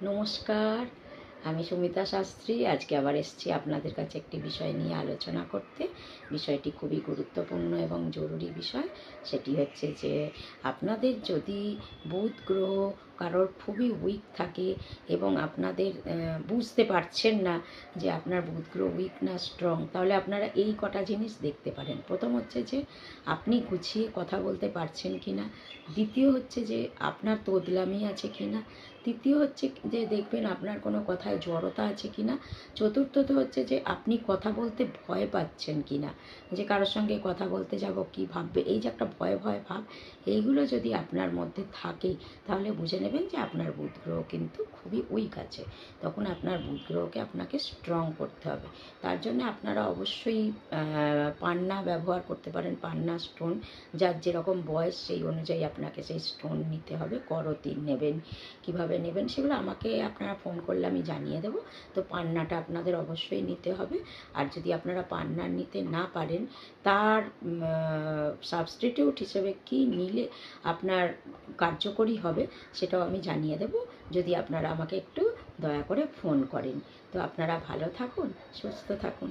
নমস্কার, আমি সুমিতা শাস্ত্রী। আজকে আবার এসেছি আপনাদের কাছে একটি বিষয় নিয়ে আলোচনা করতে। বিষয়টি খুবই গুরুত্বপূর্ণ এবং জরুরি বিষয়। সেটি হচ্ছে যে আপনাদের যদি বুধ গ্রহ কারোর খুবই উইক থাকে এবং আপনাদের বুঝতে পারছেন না যে আপনার বুধ গ্রহ উইক না স্ট্রং, তাহলে আপনারা এই কটা জিনিস দেখতে পারেন। প্রথম হচ্ছে যে আপনি গুছিয়ে কথা বলতে পারছেন কি না। দ্বিতীয় হচ্ছে যে আপনার তোদলামি আছে কি না। তৃতীয় হচ্ছে যে দেখবেন আপনার কোনো কথায় জড়তা আছে কি না। চতুর্থত হচ্ছে যে আপনি কথা বলতে ভয় পাচ্ছেন কি না, যে কারোর সঙ্গে কথা বলতে যাব কি ভাববে, এই যে একটা ভয় ভয় ভাব, এইগুলো যদি আপনার মধ্যে থাকে তাহলে বুঝে নেবেন যে আপনার বুধ গ্রহ কিন্তু খুবই উইক আছে। তখন আপনার বুধ গ্রহকে আপনাকে স্ট্রং করতে হবে। তার জন্য আপনারা অবশ্যই পান্না ব্যবহার করতে পারেন, পান্না স্টোন। যার যেরকম বয়স সেই অনুযায়ী আপনাকে সেই স্টোন নিতে হবে। করতি নেবেন, কিভাবে নেবেন সেগুলো আমাকে আপনারা ফোন করলে আমি জানিয়ে দেবো। তো পান্নাটা আপনাদের অবশ্যই নিতে হবে। আর যদি আপনারা পান্না নিতে না পারেন, তার সাবস্টিটিউট হিসেবে কি নিলে আপনার কার্যকরী হবে সেটাও আমি জানিয়ে দেবো, যদি আপনারা আমাকে একটু দয়া করে ফোন করেন। তো আপনারা ভালো থাকুন, সুস্থ থাকুন।